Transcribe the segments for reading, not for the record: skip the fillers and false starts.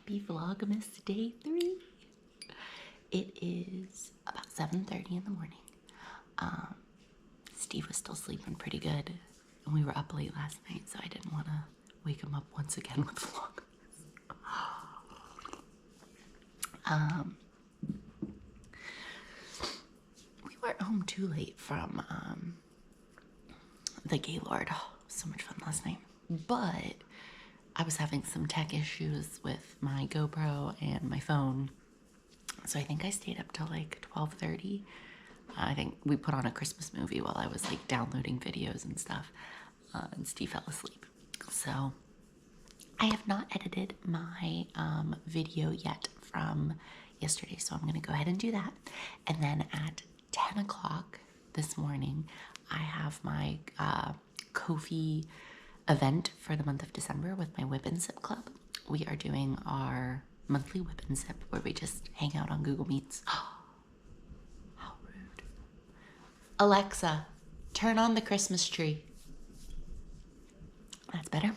Happy Vlogmas Day 3. It is about 7:30 in the morning. Steve was still sleeping pretty good, and we were up late last night, so I didn't want to wake him up once again with Vlogmas. We weren't home too late from the Gaylord. Oh, so much fun last night. But I was having some tech issues with my GoPro and my phone, so I think I stayed up till like 12:30. I think we put on a Christmas movie while I was like downloading videos and stuff, and Steve fell asleep. So I have not edited my video yet from yesterday, so I'm gonna go ahead and do that. And then at 10 o'clock this morning, I have my Kofi event for the month of December with my Whip and Sip Club. We are doing our monthly Whip and Sip where we just hang out on Google Meets. How rude. Alexa, turn on the Christmas tree. That's better.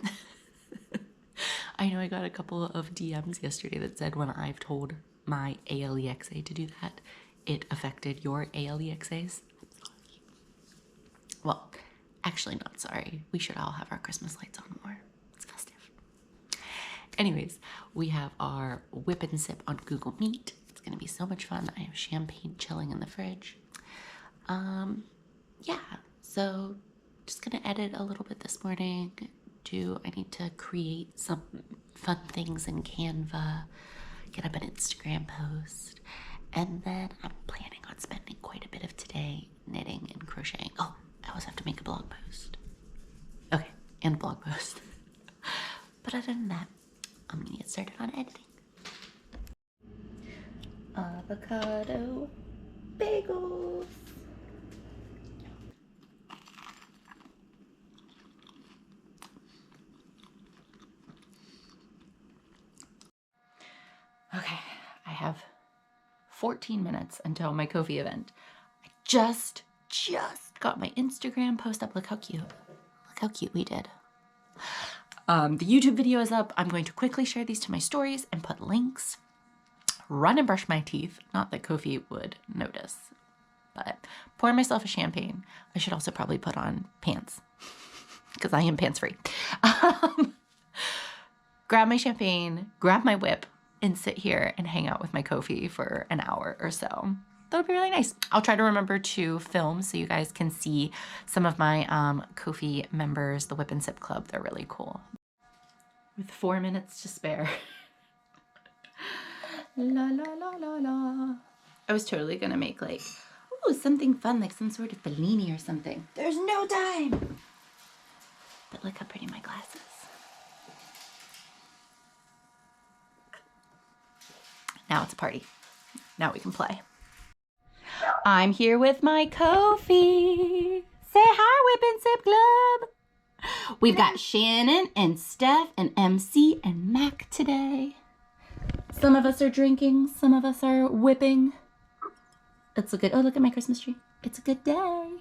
I know I got a couple of DMs yesterday that said when I've told my ALEXA to do that, it affected your ALEXAs. Well, actually not sorry. We should all have our Christmas lights on more. It's festive. Anyways, we have our Whip and Sip on Google Meet. It's gonna be so much fun. I have champagne chilling in the fridge. Yeah, so just gonna edit a little bit this morning. I need to create some fun things in Canva, get up an Instagram post, and then I'm planning on spending quite a bit of today knitting and crocheting. Oh, I also have to make a blog post. Okay, and a blog post. But other than that, I'm gonna get started on editing. Avocado bagels. Okay, I have 14 minutes until my Kofi event. I just got my Instagram post up. Look how cute. Look how cute we did. The YouTube video is up. I'm going to quickly share these to my stories and put links. Run and brush my teeth. Not that Kofi would notice, but pour myself a champagne. I should also probably put on pants because I am pants free. Grab my champagne, grab my whip, and sit here and hang out with my Kofi for an hour or so. That would be really nice. I'll try to remember to film so you guys can see some of my Kofi members, the Whip and Sip Club. They're really cool. With 4 minutes to spare. La la la la la. I was totally gonna make like, ooh, something fun, like some sort of Bellini or something. There's no time. But look how pretty my glass is. Now it's a party. Now we can play. I'm here with my Kofi. Say hi, Whip and Sip Club. We've got Shannon and Steph and MC and Mac today. Some of us are drinking, some of us are whipping. It's a good, oh, look at my Christmas tree. It's a good day.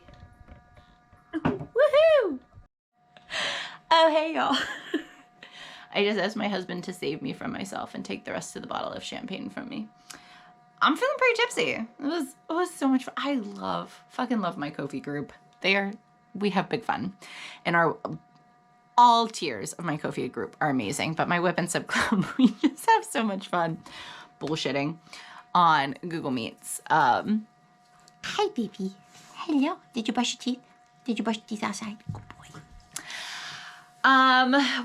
Woohoo! Oh, hey, y'all. I just asked my husband to save me from myself and take the rest of the bottle of champagne from me. I'm feeling pretty tipsy. It was so much fun. I fucking love my Kofi group. We have big fun. And all tiers of my Kofi group are amazing, but my Whip and Sip Club, we just have so much fun bullshitting on Google Meets. Hi, baby. Hello. Did you brush your teeth? Did you brush your teeth outside? Good boy.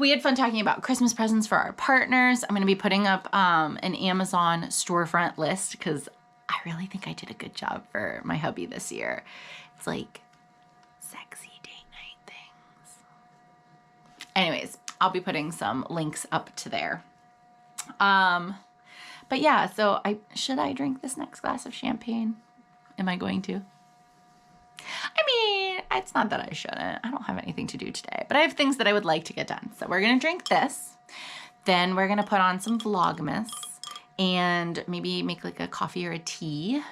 We had fun talking about Christmas presents for our partners. I'm going to be putting up an Amazon storefront list because I really think I did a good job for my hubby this year. It's like sexy date night things. Anyways, I'll be putting some links up to there. But yeah, so should I drink this next glass of champagne? Am I going to? I mean, it's not that I shouldn't. I don't have anything to do today, but I have things that I would like to get done. So we're going to drink this. Then we're going to put on some Vlogmas and maybe make like a coffee or a tea.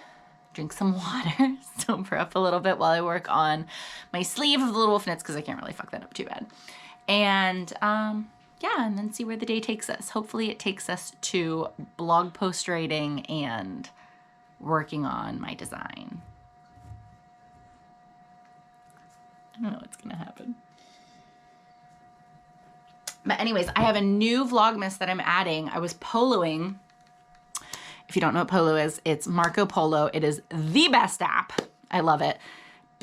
Drink some water, sober up a little bit while I work on my sleeve of the Little Wolf Knits because I can't really fuck that up too bad. And yeah, and then see where the day takes us. Hopefully it takes us to blog post writing and working on my design. I don't know what's gonna happen. But anyways, I have a new Vlogmas that I'm adding. I was poloing. If you don't know what Polo is, it's Marco Polo. It is the best app. I love it.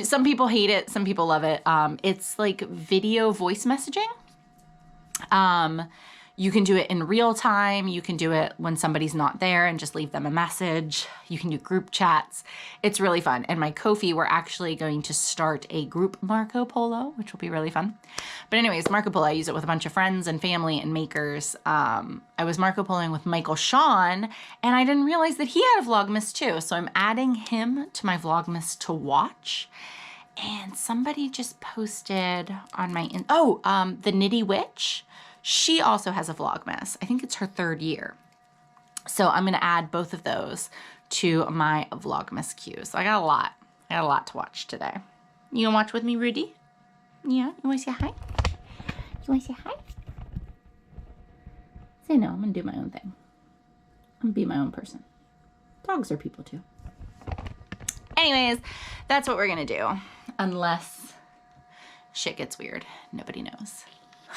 Some people hate it. Some people love it. It's like video voice messaging. You can do it in real time. You can do it when somebody's not there and just leave them a message. You can do group chats. It's really fun. And my Kofi, we're actually going to start a group Marco Polo, which will be really fun. But anyways, Marco Polo, I use it with a bunch of friends and family and makers. I was Marco Poloing with Michael Sean, and I didn't realize that he had a Vlogmas too. So I'm adding him to my Vlogmas to watch. And somebody just posted on my, the Nitty Witch. She also has a Vlogmas. I think it's her 3rd year. So I'm gonna add both of those to my Vlogmas queue. So I got a lot. I got a lot to watch today. You gonna watch with me, Rudy? Yeah, you wanna say hi? You wanna say hi? Say no, I'm gonna do my own thing. I'm gonna be my own person. Dogs are people too. Anyways, that's what we're gonna do. Unless shit gets weird. Nobody knows.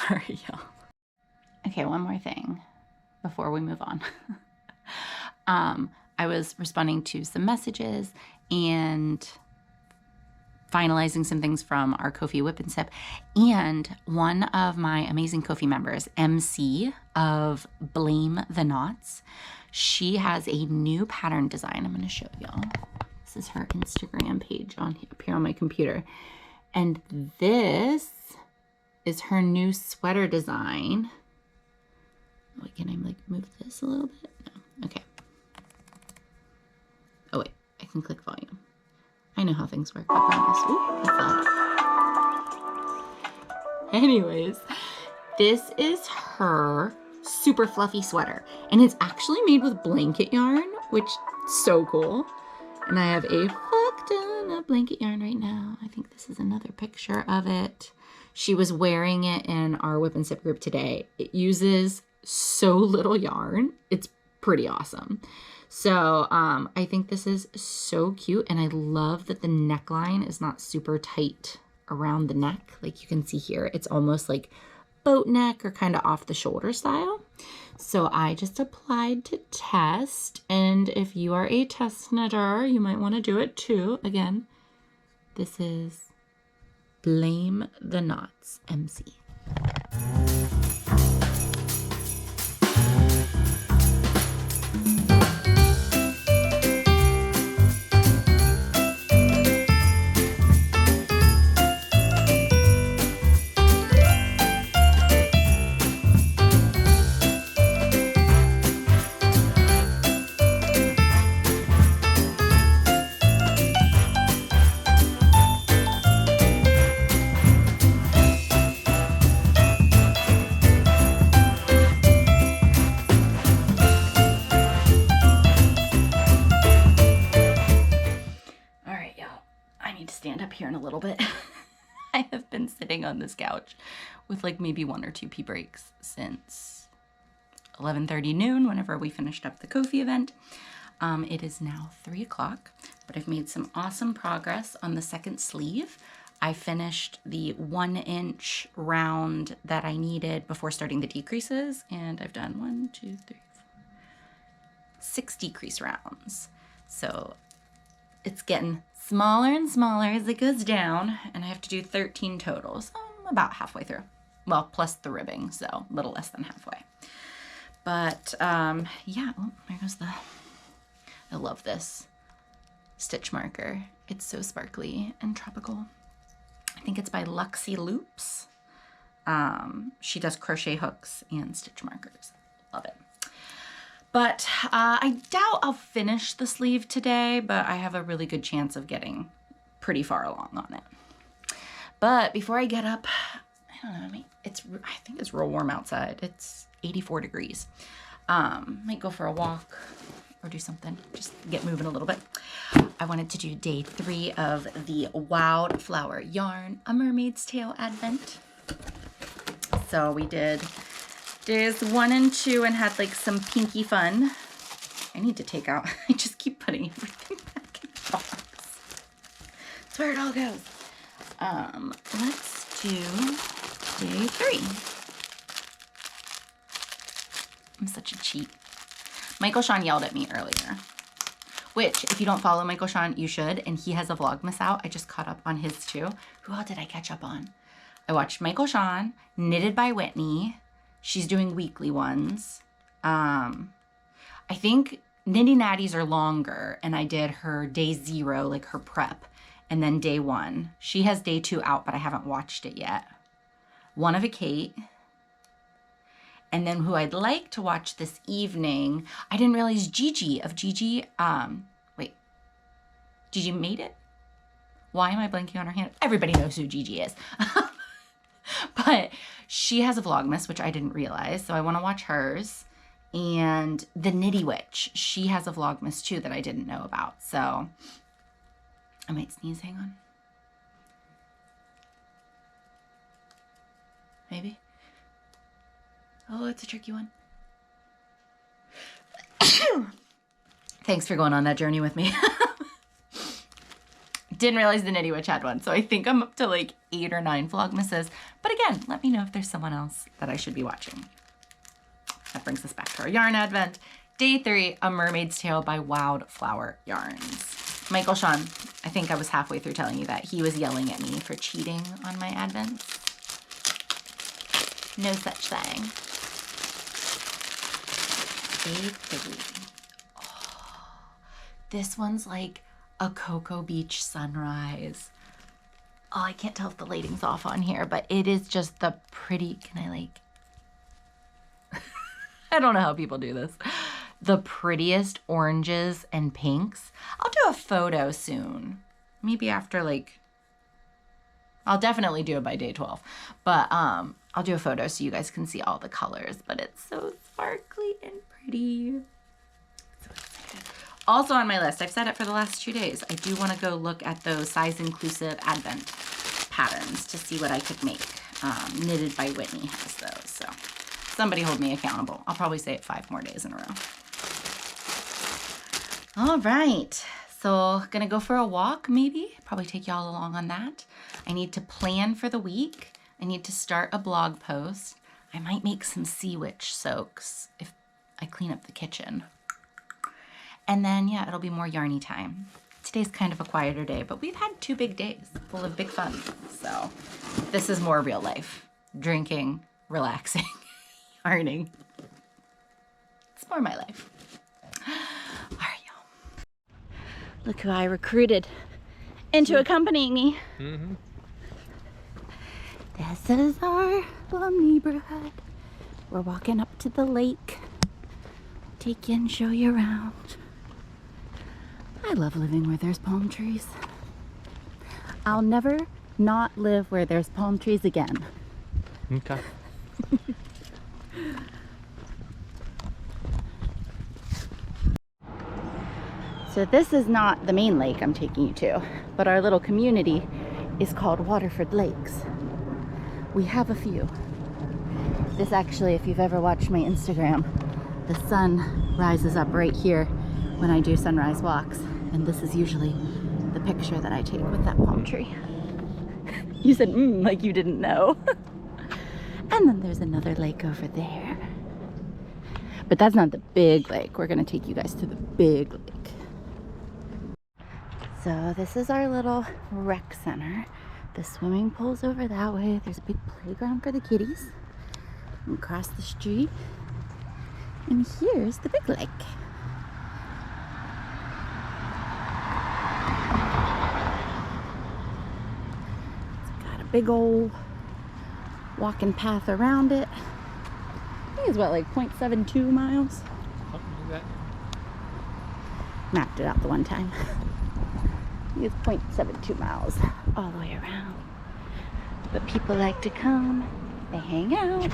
All right, y'all. Okay, one more thing before we move on. I was responding to some messages and finalizing some things from our Kofi Whip and Sip. And one of my amazing Kofi members, MC of Blame the Knots, she has a new pattern design. I'm going to show y'all. This is her Instagram page up here on my computer. And this is her new sweater design. Wait, can I like move this a little bit? No. Okay. Oh wait, I can click volume. I know how things work, I promise. Ooh, that's loud. Anyways, this is her super fluffy sweater. And it's actually made with blanket yarn, which is so cool. And I have a fuck ton of blanket yarn right now. I think this is another picture of it. She was wearing it in our Whip and Sip group today. It uses so little yarn. It's pretty awesome. So I think this is so cute. And I love that the neckline is not super tight around the neck. Like you can see here, it's almost like boat neck or kind of off the shoulder style. So I just applied to test. And if you are a test knitter, you might want to do it too. Again, this is Blame the Knots MC. Here in a little bit. I have been sitting on this couch with like maybe 1 or 2 pee breaks since 11:30 noon whenever we finished up the Kofi event. It is now 3 o'clock, but I've made some awesome progress on the second sleeve. I finished the 1-inch round that I needed before starting the decreases, and I've done 1, 2, 3, 4, 6 decrease rounds. So it's getting smaller and smaller as it goes down, and I have to do 13 total. So I'm about halfway through. Well, plus the ribbing, so a little less than halfway. But yeah, oh, there goes the, I love this stitch marker. It's so sparkly and tropical. I think it's by Luxy Loops. She does crochet hooks and stitch markers. Love it. But I doubt I'll finish the sleeve today, but I have a really good chance of getting pretty far along on it. But before I get up, I don't know, I think it's real warm outside. It's 84 degrees. Might go for a walk or do something, just get moving a little bit. I wanted to do day 3 of the Wildflower Yarn, A Mermaid's Tale Advent. So we did days 1 and 2 and had like some pinky fun. I need to take out, I just keep putting everything back in the box. That's where it all goes. Let's do day 3. I'm such a cheat. Michael Sean yelled at me earlier, which if you don't follow Michael Sean, you should. And he has a Vlogmas out. I just caught up on his too. Who all did I catch up on? I watched Michael Sean, Knitted by Whitney. She's doing weekly ones. I think Nitty Natties are longer, and I did her day 0, like her prep, and then day 1. She has day 2 out, but I haven't watched it yet. One of a Kate. And then who I'd like to watch this evening, I didn't realize Gigi of Gigi, Gigi made it? Why am I blanking on her hand? Everybody knows who Gigi is. But she has a Vlogmas, which I didn't realize, so I want to watch hers. And the Nitty Witch, she has a Vlogmas too that I didn't know about, so I might sneeze, hang on. Maybe. Oh, it's a tricky one. Thanks for going on that journey with me. Didn't realize the Nitty Witch had one, so I think I'm up to like 8 or 9 Vlogmases. But again, let me know if there's someone else that I should be watching. That brings us back to our yarn advent. Day 3, A Mermaid's Tale by Wildflower Yarns. Michael Sean, I think I was halfway through telling you that he was yelling at me for cheating on my advents. No such thing. Day 3. Oh, this one's like a Cocoa Beach sunrise. Oh, I can't tell if the lighting's off on here, but it is just the pretty, can I like, I don't know how people do this. The prettiest oranges and pinks. I'll do a photo soon. Maybe after like, I'll definitely do it by day 12, but I'll do a photo so you guys can see all the colors, but it's so sparkly and pretty. So excited. Also on my list, I've said it for the last 2 days, I do want to go look at those size-inclusive advent patterns to see what I could make. Knitted by Whitney has those, so somebody hold me accountable. I'll probably say it 5 more days in a row. All right, so gonna go for a walk maybe, probably take y'all along on that. I need to plan for the week. I need to start a blog post. I might make some Sea Witch soaks if I clean up the kitchen. And then, yeah, it'll be more yarny time. Today's kind of a quieter day, but we've had 2 big days full of big fun. So this is more real life. Drinking, relaxing, yarning. It's more my life. All right, y'all. Look who I recruited into accompanying me. Mm-hmm. This is our little neighborhood. We're walking up to the lake. Take you and show you around. I love living where there's palm trees. I'll never not live where there's palm trees again. Okay. So this is not the main lake I'm taking you to, but our little community is called Waterford Lakes. We have a few. This actually, if you've ever watched my Instagram, the sun rises up right here when I do sunrise walks. And this is usually the picture that I take with that palm tree. You said, like you didn't know. And then there's another lake over there. But that's not the big lake. We're gonna take you guys to the big lake. So this is our little rec center. The swimming pool's over that way. There's a big playground for the kiddies. And across the street. And here's the big lake. Big old walking path around it. I think it's what, like 0.72 miles? Something like that. Mapped it out the one time. I think it's 0.72 miles all the way around. But people like to come, they hang out,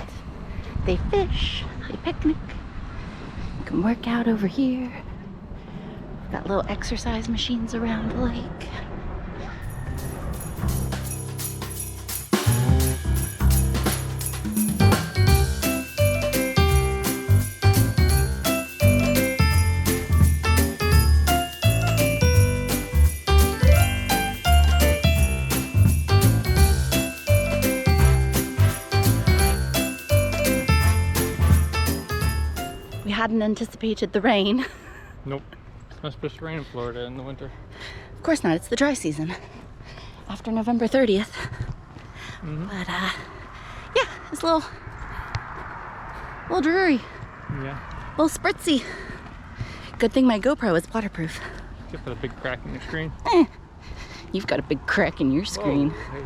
they fish, they picnic. You can work out over here. We've got little exercise machines around the lake. We hadn't anticipated the rain. Nope. It's not supposed to rain in Florida in the winter. Of course not, it's the dry season. After November 30th. But yeah, it's a little dreary. Yeah. A little spritzy. Good thing my GoPro is waterproof. Just got a big crack in your screen. You've got a big crack in your screen. Whoa, hey.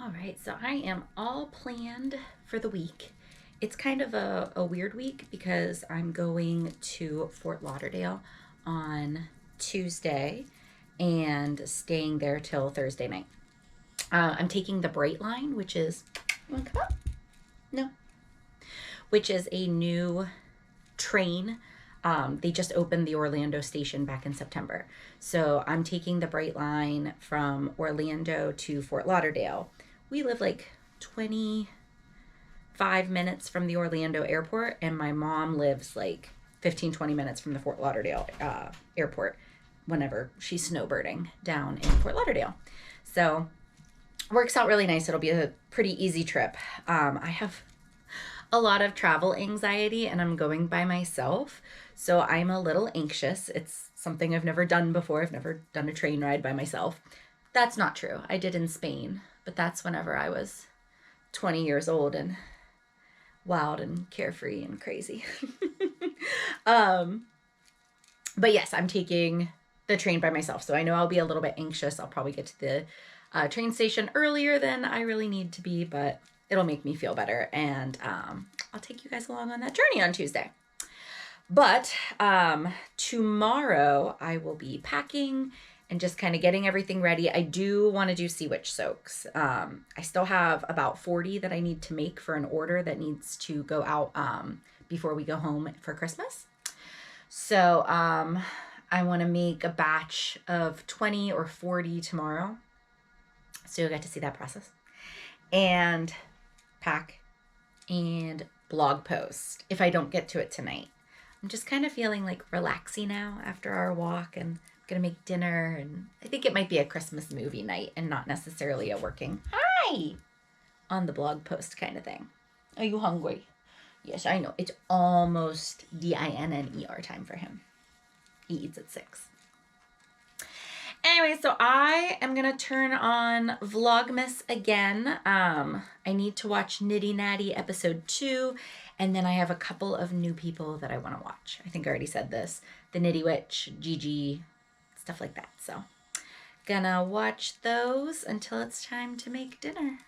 All right, so I am all planned for the week. It's kind of a weird week because I'm going to Fort Lauderdale on Tuesday and staying there till Thursday night. I'm taking the Bright Line, which is, you want to come up? No. Which is a new train. They just opened the Orlando station back in September. So I'm taking the Bright Line from Orlando to Fort Lauderdale. We live like 25 minutes from the Orlando airport, and my mom lives like 15-20 minutes from the Fort Lauderdale airport whenever she's snowbirding down in Fort Lauderdale. So works out really nice. It'll be a pretty easy trip. I have a lot of travel anxiety and I'm going by myself, so I'm a little anxious. It's something I've never done before. I've never done a train ride by myself. That's not true. I did in Spain, but that's whenever I was 20 years old and wild and carefree and crazy. But yes, I'm taking the train by myself, so I know I'll be a little bit anxious. I'll probably get to the train station earlier than I really need to be, but it'll make me feel better, and I'll take you guys along on that journey on Tuesday. But tomorrow I will be packing and just kind of getting everything ready. I do want to do sea witch soaks. I still have about 40 that I need to make for an order that needs to go out before we go home for Christmas. So I want to make a batch of 20 or 40 tomorrow. So you'll get to see that process. And pack and blog post if I don't get to it tonight. I'm just kind of feeling like relaxing now after our walk, and I'm gonna make dinner, and I think it might be a Christmas movie night and not necessarily a working hi on the blog post kind of thing. Are you hungry? Yes, I know. It's almost DINNER time for him. He eats at 6. Anyway, so I am going to turn on Vlogmas again. I need to watch Nitty Natty episode 2, and then I have a couple of new people that I want to watch. I think I already said this. The Nitty Witch, Gigi, stuff like that. So, gonna watch those until it's time to make dinner.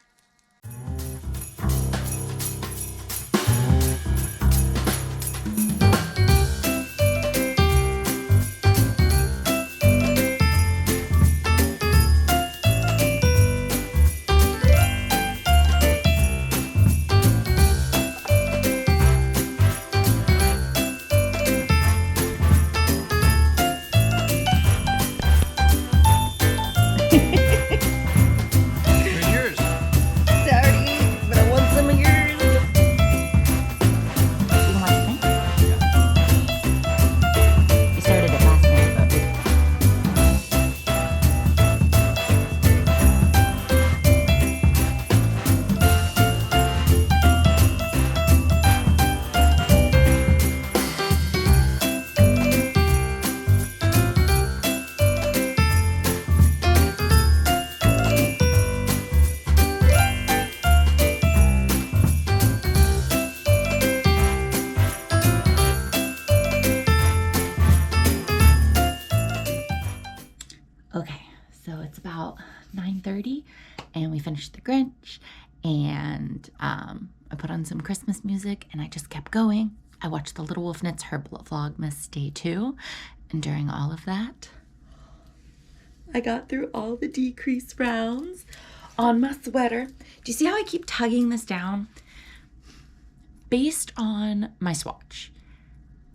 Okay, so it's about 9:30 and we finished the Grinch, and I put on some Christmas music and I just kept going. I watched the Little Wolf Knits Her Vlogmas Day 2, and during all of that, I got through all the decrease rounds on my sweater. Do you see how I keep tugging this down? Based on my swatch,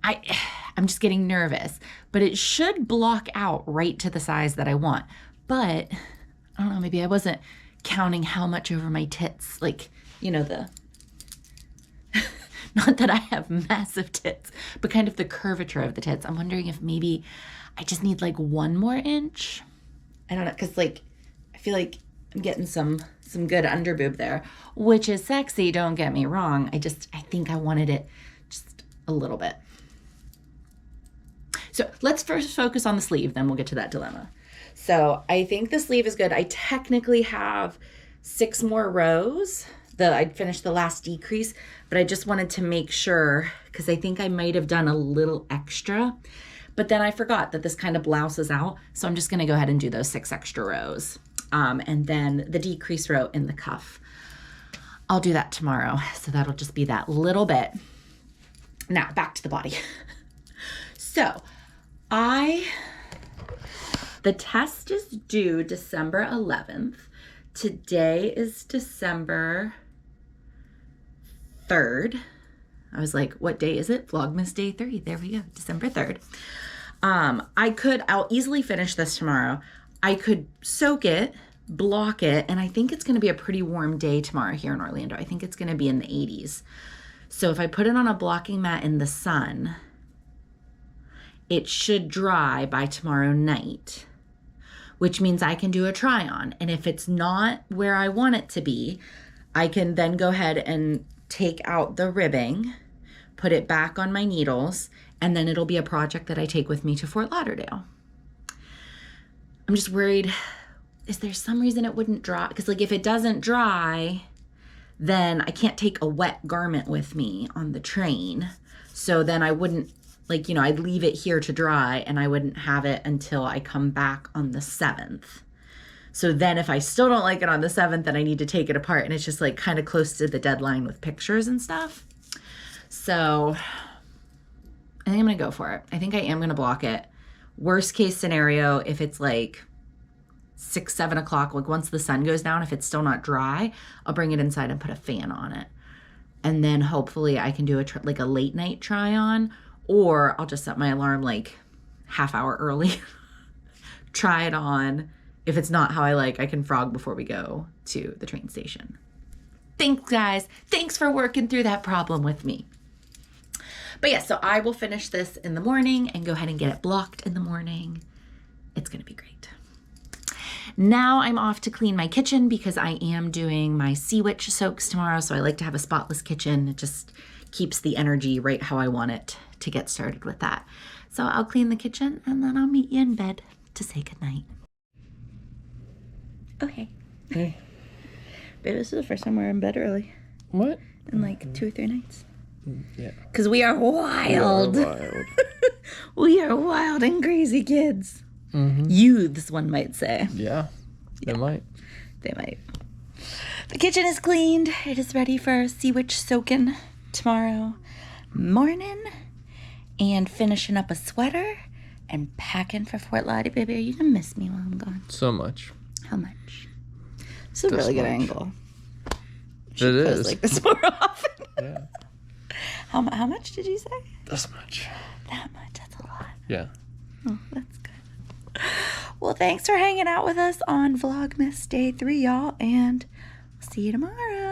I'm just getting nervous, but it should block out right to the size that I want. But I don't know, maybe I wasn't counting how much over my tits, like, you know, Not that I have massive tits, but kind of the curvature of the tits. I'm wondering if maybe I just need like 1 more inch. I don't know, because like I feel like I'm getting some good underboob there, which is sexy, don't get me wrong. I think I wanted it just a little bit. So let's first focus on the sleeve, then we'll get to that dilemma. So I think the sleeve is good. I technically have 6 more rows. I'd finished the last decrease, but I just wanted to make sure, because I think I might have done a little extra, but then I forgot that this kind of blouses out. So I'm just gonna go ahead and do those 6 extra rows. And then the decrease row in the cuff. I'll do that tomorrow. So that'll just be that little bit. Now back to the body. So the test is due December 11th. Today is December 3rd. I was like, what day is it? Vlogmas day 3. There we go, December 3rd. I'll easily finish this tomorrow. I could soak it, block it, and I think it's going to be a pretty warm day tomorrow here in Orlando. I think it's going to be in the 80s. So if I put it on a blocking mat in the sun, it should dry by tomorrow night, which means I can do a try on. And if it's not where I want it to be, I can then go ahead and take out the ribbing, put it back on my needles, and then it'll be a project that I take with me to Fort Lauderdale. I'm just worried, is there some reason it wouldn't dry? Because like if it doesn't dry, then I can't take a wet garment with me on the train. So then I wouldn't, like, you know, I'd leave it here to dry and I wouldn't have it until I come back on the 7th. So then if I still don't like it on the 7th, then I need to take it apart. And it's just like kind of close to the deadline with pictures and stuff. So I think I'm going to go for it. I think I am going to block it. Worst case scenario, if it's like 6, 7 o'clock, like once the sun goes down, if it's still not dry, I'll bring it inside and put a fan on it. And then hopefully I can do like a late night try on, or I'll just set my alarm like half hour early, try it on. If it's not how I like, I can frog before we go to the train station. Thanks, guys. Thanks for working through that problem with me. But yeah, so I will finish this in the morning and go ahead and get it blocked in the morning. It's going to be great. Now I'm off to clean my kitchen because I am doing my sea witch soaks tomorrow. So I like to have a spotless kitchen. It just keeps the energy right how I want it to get started with that. So I'll clean the kitchen and then I'll meet you in bed to say goodnight. Okay. Hey. Babe, this is the first time we're in bed early. What? In like 2 or 3 nights. Yeah. Because we are wild. We are wild. We are wild and crazy kids. Mm-hmm. Youths, one might say. Yeah. They might. They might. The kitchen is cleaned. It is ready for sea witch soaking tomorrow morning. And finishing up a sweater and packing for Fort Lauderdale. Baby, are you going to miss me while I'm gone? So much. How much? It's a really good angle. It is. Like this more often. Yeah. How much did you say? This much. That much. That's a lot. Yeah. Oh, that's good. Well, thanks for hanging out with us on Vlogmas Day 3, y'all, and see you tomorrow.